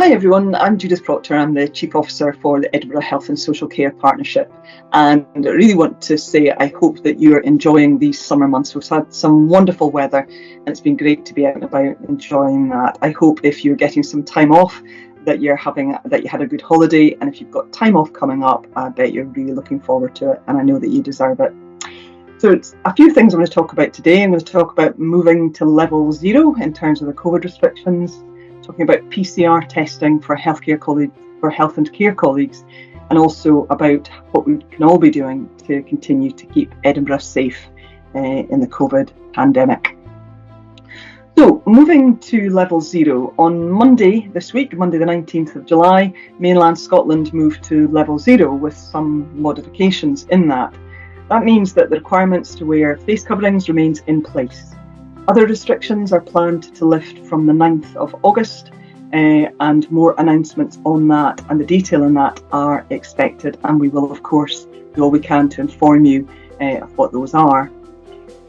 Hi everyone, I'm Judith Proctor. I'm the Chief Officer for the Edinburgh Health and Social Care Partnership, and I really want to say I hope that you're enjoying these summer months. We've had some wonderful weather and it's been great to be out and about enjoying that. I hope if you're getting some time off that you had a good holiday, and if you've got time off coming up, I bet you're really looking forward to it, and I know that you deserve it. So it's a few things I'm going to talk about today. I'm going to talk about moving to level 0 in terms of the COVID restrictions, talking about PCR testing for health and care colleagues, and also about what we can all be doing to continue to keep Edinburgh safe in the COVID pandemic. So moving to level 0, on Monday this week, Monday the 19th of July, mainland Scotland moved to level 0 with some modifications in that. That means that the requirements to wear face coverings remains in place. Other restrictions are planned to lift from the 9th of August, and more announcements on that and the detail in that are expected, and we will of course do all we can to inform you of what those are.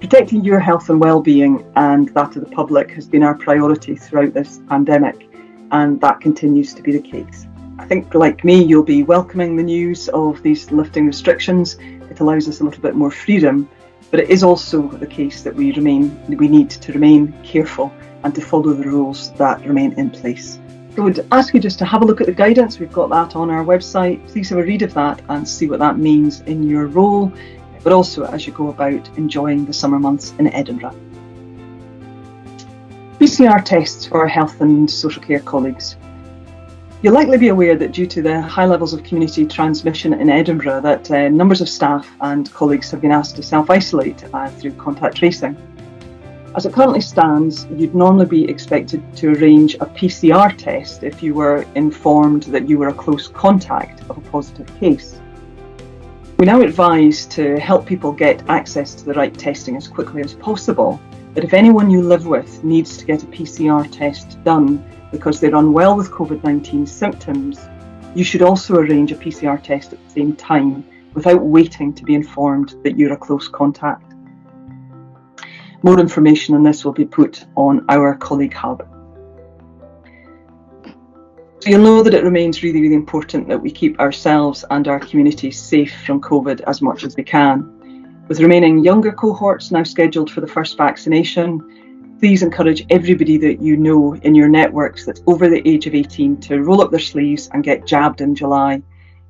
Protecting your health and well-being and that of the public has been our priority throughout this pandemic, and that continues to be the case. I think, like me, you'll be welcoming the news of these lifting restrictions. It allows us a little bit more freedom, but it is also the case that we need to remain careful and to follow the rules that remain in place. So I would ask you just to have a look at the guidance. We've got that on our website. Please have a read of that and see what that means in your role, but also as you go about enjoying the summer months in Edinburgh. PCR tests for health and social care colleagues. You'll likely be aware that due to the high levels of community transmission in Edinburgh, that numbers of staff and colleagues have been asked to self-isolate through contact tracing. As it currently stands, you'd normally be expected to arrange a PCR test if you were informed that you were a close contact of a positive case. We now advise to help people get access to the right testing as quickly as possible, that if anyone you live with needs to get a PCR test done because they're unwell with COVID-19 symptoms, you should also arrange a PCR test at the same time without waiting to be informed that you're a close contact. More information on this will be put on our colleague hub. So you'll know that it remains really, really important that we keep ourselves and our communities safe from COVID as much as we can. With remaining younger cohorts now scheduled for the first vaccination, please encourage everybody that you know in your networks that's over the age of 18 to roll up their sleeves and get jabbed in July.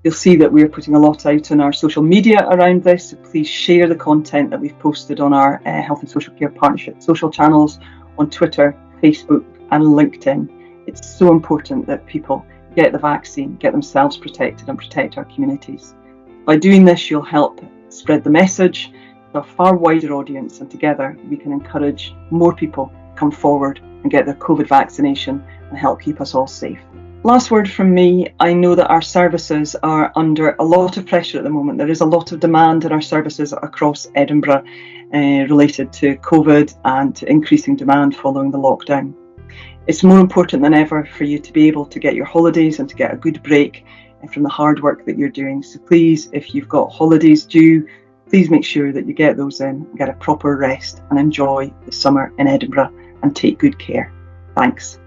You'll see that we're putting a lot out on our social media around this, so please share the content that we've posted on our Health and Social Care Partnership social channels on Twitter, Facebook and LinkedIn. It's so important that people get the vaccine, get themselves protected and protect our communities. By doing this, you'll help spread the message to a far wider audience, and together we can encourage more people to come forward and get their COVID vaccination and help keep us all safe. Last word from me, I know that our services are under a lot of pressure at the moment. There is a lot of demand in our services across Edinburgh related to COVID and to increasing demand following the lockdown. It's more important than ever for you to be able to get your holidays and to get a good break from the hard work that you're doing. So please, if you've got holidays due, please make sure that you get those in, get a proper rest and enjoy the summer in Edinburgh and take good care. Thanks.